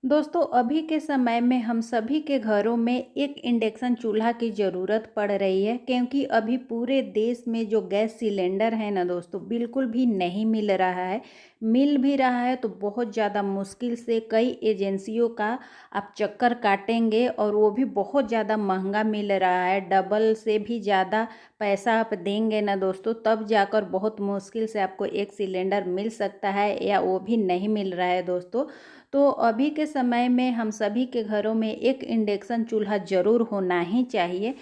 दोस्तों अभी के समय में हम सभी के घरों में एक इंडक्शन चूल्हा की ज़रूरत पड़ रही है, क्योंकि अभी पूरे देश में जो गैस सिलेंडर है ना दोस्तों, बिल्कुल भी नहीं मिल रहा है। मिल भी रहा है तो बहुत ज़्यादा मुश्किल से, कई एजेंसियों का आप चक्कर काटेंगे और वो भी बहुत ज़्यादा महंगा मिल रहा है। डबल से भी ज़्यादा पैसा आप देंगे ना दोस्तों, तब जाकर बहुत मुश्किल से आपको एक सिलेंडर मिल सकता है, या वो भी नहीं मिल रहा है दोस्तों। तो अभी के समय में हम सभी के घरों में एक इंडक्शन चूल्हा ज़रूर होना ही चाहिए।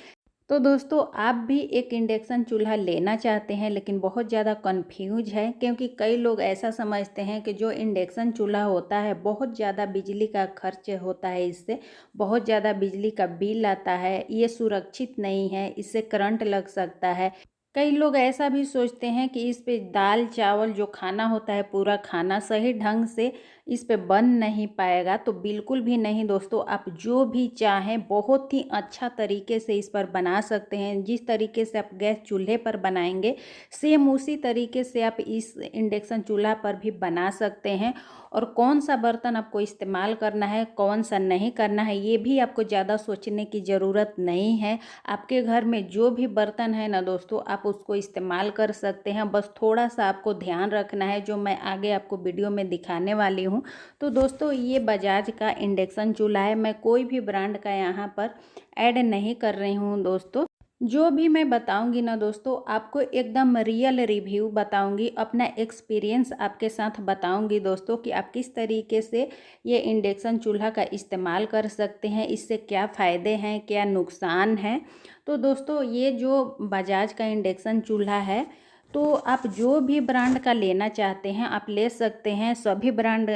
तो दोस्तों आप भी एक इंडक्शन चूल्हा लेना चाहते हैं, लेकिन बहुत ज़्यादा कन्फ्यूज है, क्योंकि कई लोग ऐसा समझते हैं कि जो इंडक्शन चूल्हा होता है बहुत ज़्यादा बिजली का खर्च होता है, इससे बहुत ज़्यादा बिजली का बिल आता है, ये सुरक्षित नहीं है, इससे करंट लग सकता है। कई लोग ऐसा भी सोचते हैं कि इस पे दाल चावल जो खाना होता है, पूरा खाना सही ढंग से इस पे बन नहीं पाएगा। तो बिल्कुल भी नहीं दोस्तों, आप जो भी चाहें बहुत ही अच्छा तरीके से इस पर बना सकते हैं। जिस तरीके से आप गैस चूल्हे पर बनाएंगे, सेम उसी तरीके से आप इस इंडक्शन चूल्हा पर भी बना सकते हैं। और कौन सा बर्तन आपको इस्तेमाल करना है, कौन सा नहीं करना है, ये भी आपको ज़्यादा सोचने की ज़रूरत नहीं है। आपके घर में जो भी बर्तन है ना दोस्तों, आप उसको इस्तेमाल कर सकते हैं। बस थोड़ा सा आपको ध्यान रखना है, जो मैं आगे आपको वीडियो में दिखाने वाली हूँ। तो दोस्तों ये बजाज का इंडक्शन चूल्हा है, मैं कोई भी ब्रांड का यहाँ पर ऐड नहीं कर रही हूँ दोस्तों। जो भी मैं बताऊंगी ना दोस्तों, आपको एकदम रियल रिव्यू बताऊंगी, अपना एक्सपीरियंस आपके साथ बताऊंगी दोस्तों, कि आप किस तरीके से ये इंडक्शन चूल्हा का इस्तेमाल कर सकते हैं, इससे क्या फ़ायदे हैं, क्या नुकसान है। तो दोस्तों ये जो बजाज का इंडक्शन चूल्हा है, तो आप जो भी ब्रांड का लेना चाहते हैं आप ले सकते हैं। सभी ब्रांड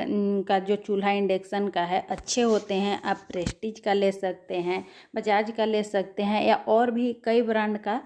का जो चूल्हा इंडक्शन का है अच्छे होते हैं। आप प्रेस्टीज का ले सकते हैं, बजाज का ले सकते हैं, या और भी कई ब्रांड का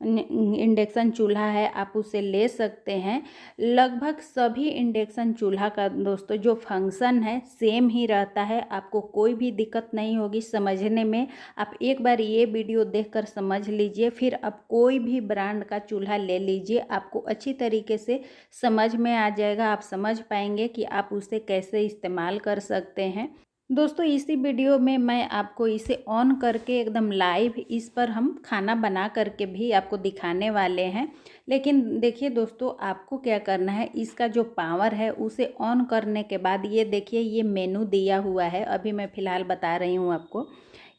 इंडक्शन चूल्हा है, आप उसे ले सकते हैं। लगभग सभी इंडक्शन चूल्हा का दोस्तों जो फंक्शन है सेम ही रहता है, आपको कोई भी दिक्कत नहीं होगी समझने में। आप एक बार ये वीडियो देखकर समझ लीजिए, फिर आप कोई भी ब्रांड का चूल्हा ले लीजिए, आपको अच्छी तरीके से समझ में आ जाएगा। आप समझ पाएंगे कि आप उसे कैसे इस्तेमाल कर सकते हैं। दोस्तों इसी वीडियो में मैं आपको इसे ऑन करके एकदम लाइव इस पर हम खाना बना करके भी आपको दिखाने वाले हैं। लेकिन देखिए दोस्तों, आपको क्या करना है, इसका जो पावर है उसे ऑन करने के बाद ये देखिए ये मेनू दिया हुआ है। अभी मैं फ़िलहाल बता रही हूँ आपको,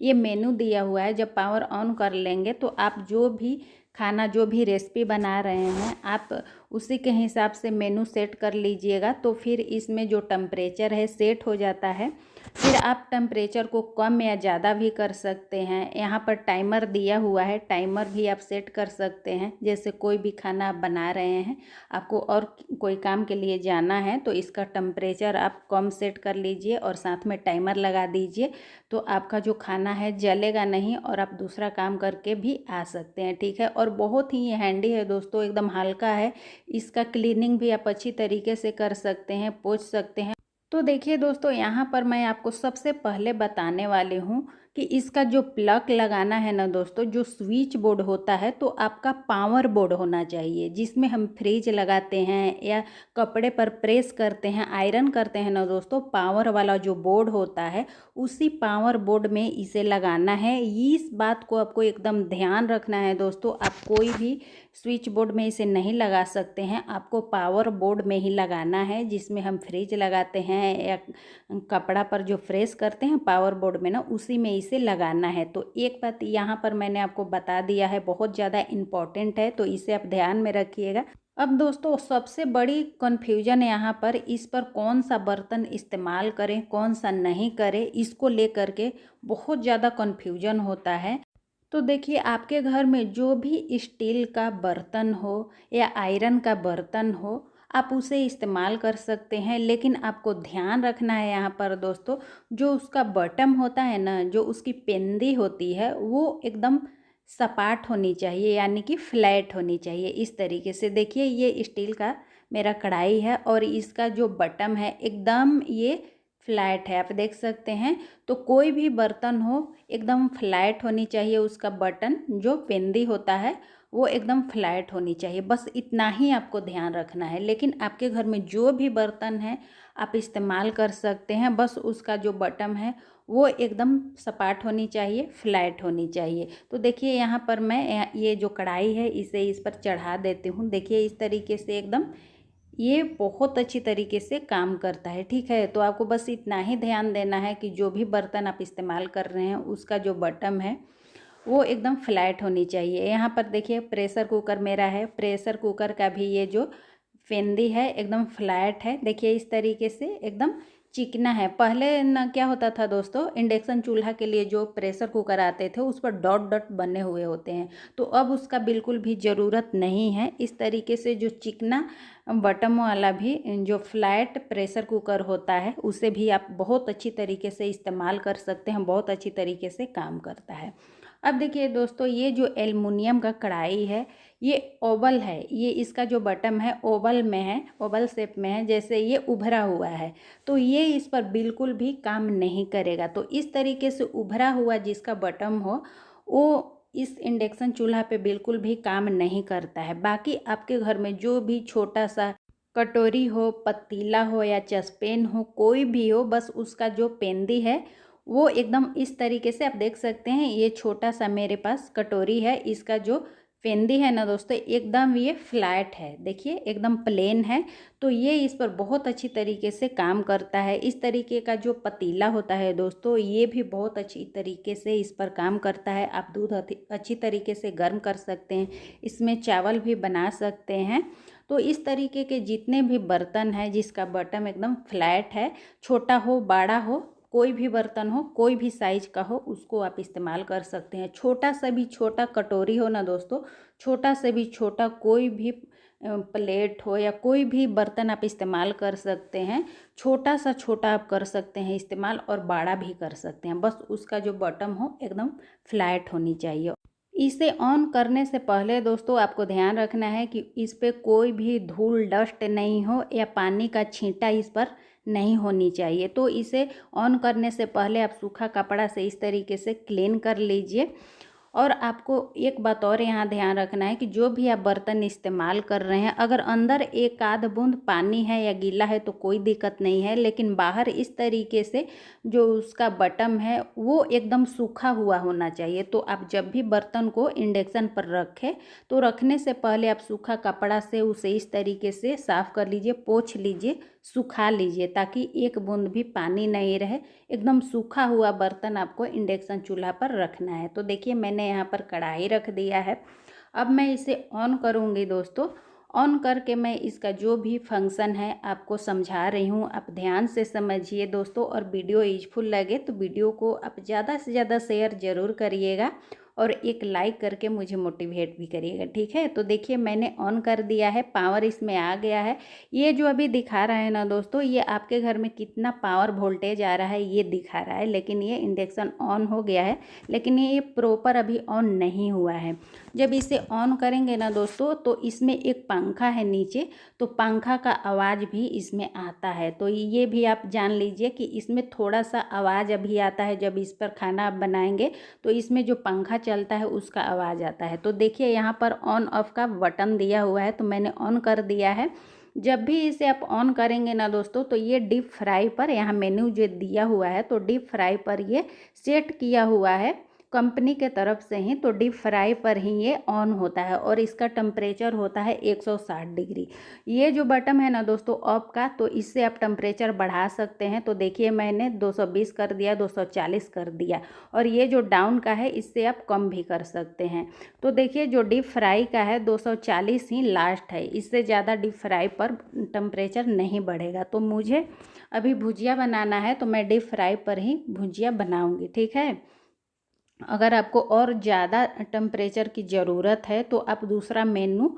ये मेनू दिया हुआ है। जब पावर ऑन कर लेंगे तो आप जो भी खाना, जो भी रेसिपी बना रहे हैं, आप उसी के हिसाब से मेनू सेट कर लीजिएगा। तो फिर इसमें जो टेम्परेचर है सेट हो जाता है। फिर आप टेम्परेचर को कम या ज़्यादा भी कर सकते हैं। यहाँ पर टाइमर दिया हुआ है, टाइमर भी आप सेट कर सकते हैं। जैसे कोई भी खाना आप बना रहे हैं, आपको और कोई काम के लिए जाना है, तो इसका टेम्परेचर आप कम सेट कर लीजिए और साथ में टाइमर लगा दीजिए। तो आपका जो खाना है जलेगा नहीं और आप दूसरा काम करके भी आ सकते हैं, ठीक है। और बहुत ही हैंडी है दोस्तों, एकदम हल्का है। इसका क्लीनिंग भी आप अच्छी तरीके से कर सकते हैं, पोंछ सकते हैं। तो देखिए दोस्तों, यहाँ पर मैं आपको सबसे पहले बताने वाली हूँ कि इसका जो प्लग लगाना है ना दोस्तों, जो स्विच बोर्ड होता है, तो आपका पावर बोर्ड होना चाहिए। जिसमें हम फ्रिज लगाते हैं या कपड़े पर प्रेस करते हैं, आयरन करते हैं ना दोस्तों, पावर वाला जो बोर्ड होता है, उसी पावर बोर्ड में इसे लगाना है। इस बात को आपको एकदम ध्यान रखना है दोस्तों। आप कोई भी स्विच बोर्ड में इसे नहीं लगा सकते हैं, आपको पावर बोर्ड में ही लगाना है। जिसमें हम फ्रिज लगाते हैं या कपड़ा पर जो फ्रेश करते हैं पावर बोर्ड में ना, उसी में इसे लगाना है। तो एक बात यहाँ पर मैंने आपको बता दिया है, बहुत ज़्यादा इम्पॉर्टेंट है, तो इसे आप ध्यान में रखिएगा। अब दोस्तों सबसे बड़ी कन्फ्यूजन यहाँ पर, इस पर कौन सा बर्तन इस्तेमाल करें कौन सा नहीं करें, इसको लेकर के बहुत ज़्यादा कन्फ्यूजन होता है। तो देखिए आपके घर में जो भी स्टील का बर्तन हो या आयरन का बर्तन हो, आप उसे इस्तेमाल कर सकते हैं। लेकिन आपको ध्यान रखना है यहाँ पर दोस्तों, जो उसका बटन होता है ना, जो उसकी पेंदी होती है, वो एकदम सपाट होनी चाहिए, यानी कि फ्लैट होनी चाहिए। इस तरीके से देखिए ये स्टील का मेरा कढ़ाई है और इसका जो बटन है एकदम ये फ्लैट है, आप देख सकते हैं। तो कोई भी बर्तन हो एकदम फ्लैट होनी चाहिए, उसका बटन जो पेंदी होता है वो एकदम फ्लैट होनी चाहिए। बस इतना ही आपको ध्यान रखना है। लेकिन आपके घर में जो भी बर्तन है आप इस्तेमाल कर सकते हैं। बस उसका जो बटन है वो एकदम सपाट होनी चाहिए, फ्लैट होनी चाहिए। तो देखिए यहाँ पर मैं ये जो कढ़ाई है इसे इस पर चढ़ा देती हूँ। देखिए इस तरीके से एकदम ये बहुत अच्छी तरीके से काम करता है, ठीक है। तो आपको बस इतना ही ध्यान देना है कि जो भी बर्तन आप इस्तेमाल कर रहे हैं उसका जो बटन है वो एकदम फ्लैट होनी चाहिए। यहाँ पर देखिए प्रेशर कुकर मेरा है, प्रेशर कुकर का भी ये जो फेंदी है एकदम फ्लैट है। देखिए इस तरीके से एकदम चिकना है। पहले ना क्या होता था दोस्तों, इंडक्शन चूल्हा के लिए जो प्रेशर कुकर आते थे उस पर डॉट डॉट बने हुए होते हैं, तो अब उसका बिल्कुल भी ज़रूरत नहीं है। इस तरीके से जो चिकना बटन वाला भी जो फ्लैट प्रेशर कुकर होता है उसे भी आप बहुत अच्छी तरीके से इस्तेमाल कर सकते हैं, बहुत अच्छी तरीके से काम करता है। अब देखिए दोस्तों, ये जो एल्युमिनियम का कढ़ाई है ये ओवल है, ये इसका जो बटन है ओवल में है, ओवल शेप में है, जैसे ये उभरा हुआ है तो ये इस पर बिल्कुल भी काम नहीं करेगा। तो इस तरीके से उभरा हुआ जिसका बटन हो वो इस इंडक्शन चूल्हा पे बिल्कुल भी काम नहीं करता है। बाकी आपके घर में जो भी छोटा सा कटोरी हो, पतीला हो या चस्पेन हो, कोई भी हो, बस उसका जो पेंदी है वो एकदम इस तरीके से आप देख सकते हैं। ये छोटा सा मेरे पास कटोरी है, इसका जो फेंदी है ना दोस्तों एकदम ये फ्लैट है, देखिए एकदम प्लेन है। तो ये इस पर बहुत अच्छी तरीके से काम करता है। इस तरीके का जो पतीला होता है दोस्तों ये भी बहुत अच्छी तरीके से इस पर काम करता है। आप दूध अच्छी तरीके से गर्म कर सकते हैं, इसमें चावल भी बना सकते हैं। तो इस तरीके के जितने भी बर्तन हैं जिसका बटन एकदम फ्लैट है, छोटा हो बड़ा हो, कोई भी बर्तन हो, कोई भी साइज का हो, उसको आप इस्तेमाल कर सकते हैं। छोटा सा भी छोटा कटोरी हो ना दोस्तों, छोटा से भी छोटा कोई भी प्लेट हो या कोई भी बर्तन आप इस्तेमाल कर सकते हैं। छोटा सा छोटा आप कर सकते हैं इस्तेमाल और बड़ा भी कर सकते हैं, बस उसका जो बटन हो एकदम फ्लैट होनी चाहिए। इसे ऑन करने से पहले दोस्तों आपको ध्यान रखना है कि इस पे कोई भी धूल डस्ट नहीं हो या पानी का छींटा इस पर नहीं होनी चाहिए। तो इसे ऑन करने से पहले आप सूखा कपड़ा से इस तरीके से क्लीन कर लीजिए। और आपको एक बात और यहाँ ध्यान रखना है कि जो भी आप बर्तन इस्तेमाल कर रहे हैं अगर अंदर एक आध बूंद पानी है या गीला है तो कोई दिक्कत नहीं है, लेकिन बाहर इस तरीके से जो उसका बटन है वो एकदम सूखा हुआ होना चाहिए। तो आप जब भी बर्तन को इंडक्शन पर रखें तो रखने से पहले आप सूखा कपड़ा से उसे इस तरीके से साफ़ कर लीजिए, पोंछ लीजिए, सुखा लीजिए, ताकि एक बूंद भी पानी नहीं रहे। एकदम सूखा हुआ बर्तन आपको इंडक्शन चूल्हा पर रखना है। तो देखिए मैंने यहाँ पर कढ़ाई रख दिया है। अब मैं इसे ऑन करूँगी दोस्तों। ऑन करके मैं इसका जो भी फंक्शन है आपको समझा रही हूँ, आप ध्यान से समझिए दोस्तों। और वीडियो यूजफुल लगे तो वीडियो को आप ज़्यादा से ज़्यादा शेयर ज़रूर करिएगा और एक लाइक करके मुझे मोटिवेट भी करिएगा, ठीक है। तो देखिए मैंने ऑन कर दिया है, पावर इसमें आ गया है। ये जो अभी दिखा रहा है ना दोस्तों, ये आपके घर में कितना पावर वोल्टेज आ रहा है ये दिखा रहा है, लेकिन ये इंडक्शन ऑन हो गया है, लेकिन ये प्रॉपर अभी ऑन नहीं हुआ है। जब इसे ऑन करेंगे ना दोस्तों तो इसमें एक पंखा है नीचे, तो पंखा का आवाज़ भी इसमें आता है। तो ये भी आप जान लीजिए कि इसमें थोड़ा सा आवाज़ अभी आता है। जब इस पर खाना आप बनाएंगे तो इसमें जो पंखा चलता है उसका आवाज़ आता है। तो देखिए यहाँ पर ऑन ऑफ का बटन दिया हुआ है, तो मैंने ऑन कर दिया है। जब भी इसे आप ऑन करेंगे ना दोस्तों तो ये डीप फ्राई पर, यहाँ मेन्यू जो दिया हुआ है तो डीप फ्राई पर ये सेट किया हुआ है कंपनी के तरफ से ही, तो डीप फ्राई पर ही ये ऑन होता है और इसका टेम्परेचर होता है 160 डिग्री। ये जो बटन है ना दोस्तों ऑफ का, तो इससे आप टेम्परेचर बढ़ा सकते हैं। तो देखिए मैंने 220 कर दिया, 240 कर दिया, और ये जो डाउन का है इससे आप कम भी कर सकते हैं। तो देखिए जो डीप फ्राई का है 240 ही लास्ट है, इससे ज़्यादा डीप फ्राई पर टेम्परेचर नहीं बढ़ेगा। तो मुझे अभी भुजिया बनाना है तो मैं डीप फ्राई पर ही भुजिया बनाऊँगी, ठीक है। अगर आपको और ज़्यादा टेम्परेचर की ज़रूरत है तो आप दूसरा मेनू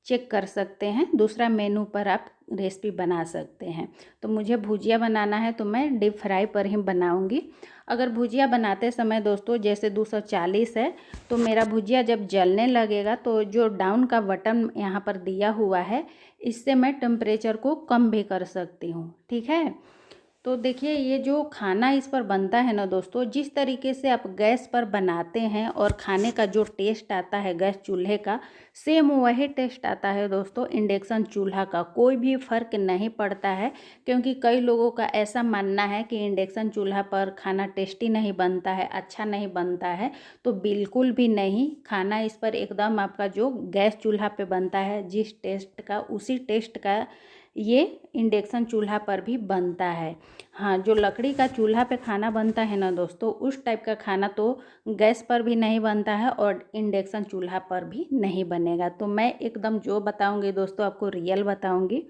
चेक कर सकते हैं, दूसरा मेनू पर आप रेसिपी बना सकते हैं। तो मुझे भुजिया बनाना है तो मैं डीप फ्राई पर ही बनाऊंगी। अगर भुजिया बनाते समय दोस्तों जैसे 240 है तो मेरा भुजिया जब जलने लगेगा तो जो डाउन का बटन यहाँ पर दिया हुआ है इससे मैं टेम्परेचर को कम भी कर सकती हूँ, ठीक है। तो देखिए ये जो खाना इस पर बनता है ना दोस्तों, जिस तरीके से आप गैस पर बनाते हैं और खाने का जो टेस्ट आता है गैस चूल्हे का, सेम वही टेस्ट आता है दोस्तों इंडक्शन चूल्हा का। कोई भी फ़र्क नहीं पड़ता है, क्योंकि कई लोगों का ऐसा मानना है कि इंडक्शन चूल्हा पर खाना टेस्टी नहीं बनता है, अच्छा नहीं बनता है। तो बिल्कुल भी नहीं, खाना इस पर एकदम आपका जो गैस चूल्हा पे बनता है जिस टेस्ट का, उसी टेस्ट का ये इंडक्शन चूल्हा पर भी बनता है। हाँ, जो लकड़ी का चूल्हा पे खाना बनता है ना दोस्तों, उस टाइप का खाना तो गैस पर भी नहीं बनता है और इंडक्शन चूल्हा पर भी नहीं बनेगा। तो मैं एकदम जो बताऊंगी दोस्तों आपको रियल बताऊंगी।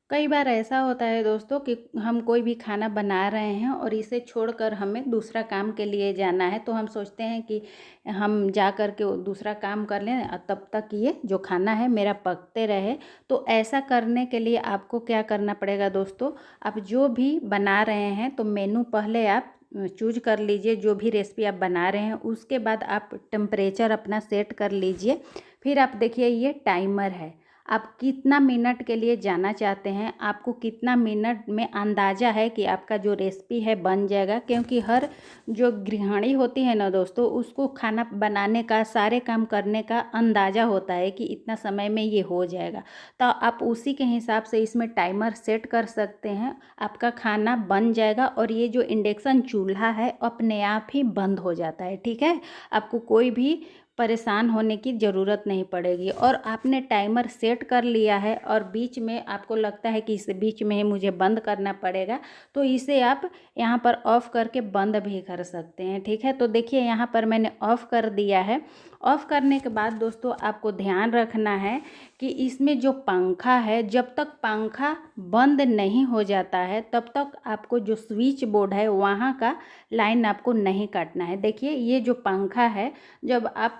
कई बार ऐसा होता है दोस्तों कि हम कोई भी खाना बना रहे हैं और इसे छोड़कर हमें दूसरा काम के लिए जाना है, तो हम सोचते हैं कि हम जा कर के दूसरा काम कर लें और तब तक ये जो खाना है मेरा पकते रहे। तो ऐसा करने के लिए आपको क्या करना पड़ेगा दोस्तों, आप जो भी बना रहे हैं तो मेनू पहले आप चूज कर लीजिए, जो भी रेसिपी आप बना रहे हैं उसके बाद आप टेम्परेचर अपना सेट कर लीजिए। फिर आप देखिए ये टाइमर है, आप कितना मिनट के लिए जाना चाहते हैं, आपको कितना मिनट में अंदाज़ा है कि आपका जो रेसिपी है बन जाएगा। क्योंकि हर जो गृहिणी होती है ना दोस्तों, उसको खाना बनाने का, सारे काम करने का अंदाज़ा होता है कि इतना समय में ये हो जाएगा। तो आप उसी के हिसाब से इसमें टाइमर सेट कर सकते हैं, आपका खाना बन जाएगा। और ये जो इंडक्शन चूल्हा है अपने आप ही बंद हो जाता है, ठीक है। आपको कोई भी परेशान होने की ज़रूरत नहीं पड़ेगी। और आपने टाइमर सेट कर लिया है और बीच में आपको लगता है कि इस बीच में ही मुझे बंद करना पड़ेगा, तो इसे आप यहाँ पर ऑफ़ करके बंद भी कर सकते हैं, ठीक है। तो देखिए यहाँ पर मैंने ऑफ़ कर दिया है। ऑफ़ करने के बाद दोस्तों आपको ध्यान रखना है कि इसमें जो पंखा है, जब तक पंखा बंद नहीं हो जाता है तब तक आपको जो स्विच बोर्ड है वहाँ का लाइन आपको नहीं काटना है। देखिए ये जो पंखा है, जब आप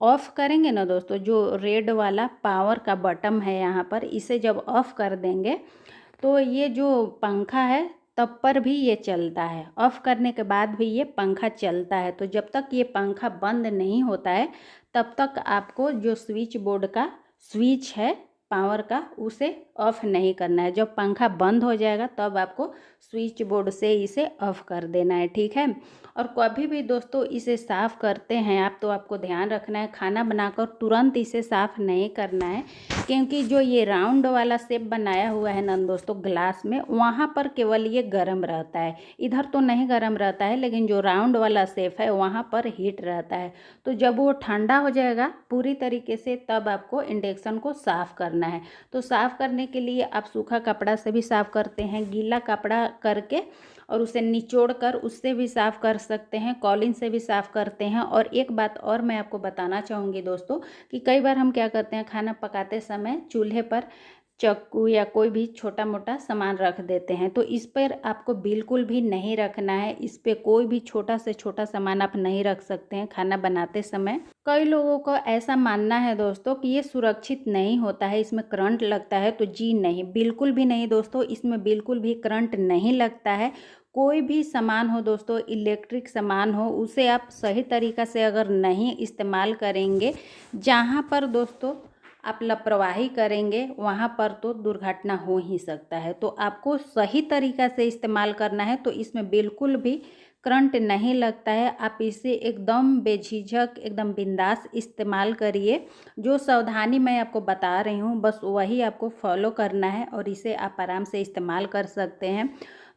ऑफ़ करेंगे ना दोस्तों, जो रेड वाला पावर का बटन है यहाँ पर, इसे जब ऑफ़ कर देंगे तो ये जो पंखा है तब पर भी ये चलता है। ऑफ़ करने के बाद भी ये पंखा चलता है। तो जब तक ये पंखा बंद नहीं होता है तब तक आपको जो स्विच बोर्ड का स्विच है पावर का, उसे ऑफ़ नहीं करना है। जब पंखा बंद हो जाएगा तब आपको स्विच बोर्ड से इसे ऑफ़ कर देना है, ठीक है। और कभी भी दोस्तों इसे साफ़ करते हैं आप, तो आपको ध्यान रखना है खाना बनाकर तुरंत इसे साफ़ नहीं करना है। क्योंकि जो ये राउंड वाला शेप बनाया हुआ है ना दोस्तों ग्लास में, वहाँ पर केवल ये गर्म रहता है, इधर तो नहीं गर्म रहता है, लेकिन जो राउंड वाला शेप है वहाँ पर हीट रहता है। तो जब वो ठंडा हो जाएगा पूरी तरीके से, तब आपको इंडक्शन को साफ़ करना है। तो साफ़ करने के लिए आप सूखा कपड़ा से भी साफ़ करते हैं, गीला कपड़ा करके और उसे निचोड़ कर उससे भी साफ़ कर सकते हैं, कॉलिन से भी साफ़ करते हैं। और एक बात और मैं आपको बताना चाहूँगी दोस्तों, कि कई बार हम क्या करते हैं, खाना पकाते समय चूल्हे पर चाकू या कोई भी छोटा मोटा सामान रख देते हैं, तो इस पर आपको बिल्कुल भी नहीं रखना है। इस पे कोई भी छोटा से छोटा सामान आप नहीं रख सकते हैं खाना बनाते समय। कई लोगों को ऐसा मानना है दोस्तों कि ये सुरक्षित नहीं होता है, इसमें करंट लगता है। तो जी नहीं, बिल्कुल भी नहीं दोस्तों, इसमें बिल्कुल भी करंट नहीं लगता है। कोई भी सामान हो दोस्तों, इलेक्ट्रिक सामान हो, उसे आप सही तरीक़ा से अगर नहीं इस्तेमाल करेंगे, जहाँ पर दोस्तों आप लापरवाही करेंगे वहाँ पर तो दुर्घटना हो ही सकता है। तो आपको सही तरीक़ा से इस्तेमाल करना है, तो इसमें बिल्कुल भी करंट नहीं लगता है। आप इसे एकदम बेझिझक, एकदम बिंदास इस्तेमाल करिए। जो सावधानी मैं आपको बता रही हूँ बस वही आपको फॉलो करना है और इसे आप आराम से इस्तेमाल कर सकते हैं।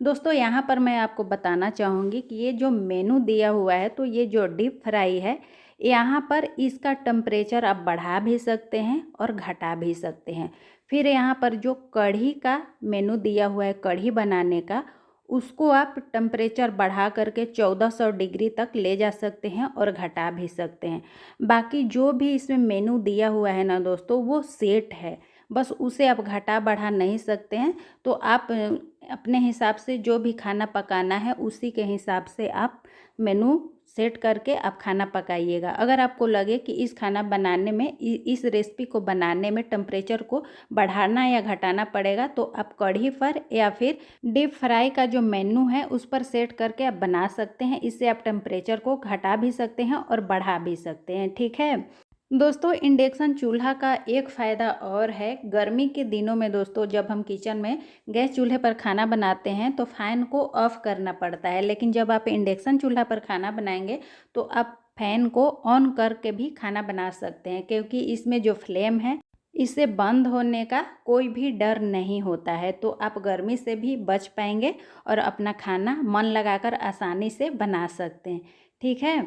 दोस्तों यहाँ पर मैं आपको बताना चाहूँगी कि ये जो मेनू दिया हुआ है, तो ये जो डीप फ्राई है, यहाँ पर इसका टेम्परेचर आप बढ़ा भी सकते हैं और घटा भी सकते हैं। फिर यहाँ पर जो कढ़ी का मेनू दिया हुआ है, कढ़ी बनाने का, उसको आप टेम्परेचर बढ़ा करके 1400 डिग्री तक ले जा सकते हैं और घटा भी सकते हैं। बाकी जो भी इसमें मेनू दिया हुआ है ना दोस्तों, वो सेट है, बस उसे आप घटा बढ़ा नहीं सकते हैं। तो आप अपने हिसाब से जो भी खाना पकाना है उसी के हिसाब से आप मेनू सेट करके आप खाना पकाइएगा। अगर आपको लगे कि इस खाना बनाने में, इस रेसिपी को बनाने में टेम्परेचर को बढ़ाना या घटाना पड़ेगा, तो आप कढ़ी पर या फिर डीप फ्राई का जो मेनू है उस पर सेट करके आप बना सकते हैं। इससे आप टेम्परेचर को घटा भी सकते हैं और बढ़ा भी सकते हैं, ठीक है। दोस्तों इंडक्शन चूल्हा का एक फ़ायदा और है, गर्मी के दिनों में दोस्तों जब हम किचन में गैस चूल्हे पर खाना बनाते हैं तो फ़ैन को ऑफ़ करना पड़ता है, लेकिन जब आप इंडक्शन चूल्हा पर खाना बनाएंगे तो आप फ़ैन को ऑन करके भी खाना बना सकते हैं, क्योंकि इसमें जो फ्लेम है इसे बंद होने का कोई भी डर नहीं होता है। तो आप गर्मी से भी बच पाएंगे और अपना खाना मन लगाकर आसानी से बना सकते हैं। ठीक है।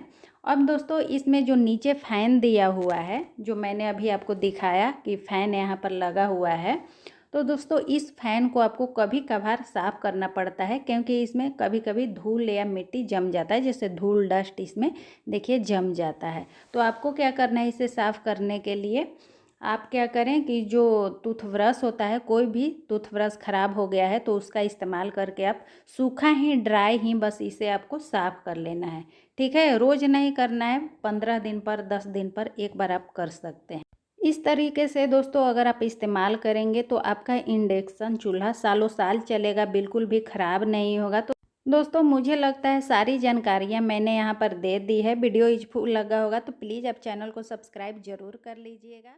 अब दोस्तों इसमें जो नीचे फ़ैन दिया हुआ है, जो मैंने अभी आपको दिखाया कि फ़ैन यहाँ पर लगा हुआ है, तो दोस्तों इस फ़ैन को आपको कभी कभार साफ़ करना पड़ता है, क्योंकि इसमें कभी कभी धूल या मिट्टी जम जाता है, जैसे धूल डस्ट इसमें देखिए जम जाता है। तो आपको क्या करना है, इसे साफ़ करने के लिए आप क्या करें कि जो टूथब्रश होता है, कोई भी टूथब्रश ख़राब हो गया है तो उसका इस्तेमाल करके आप सूखा ही ड्राई ही बस इसे आपको साफ़ कर लेना है। ठीक है, रोज़ नहीं करना है, 15 दिन पर 10 दिन पर एक बार आप कर सकते हैं। इस तरीके से दोस्तों अगर आप इस्तेमाल करेंगे तो आपका इंडक्शन चूल्हा सालों साल चलेगा, बिल्कुल भी ख़राब नहीं होगा। तो दोस्तों मुझे लगता है सारी जानकारियाँ मैंने यहाँ पर दे दी है। वीडियो यूजफुल लगा होगा तो प्लीज़ आप चैनल को सब्सक्राइब ज़रूर कर लीजिएगा।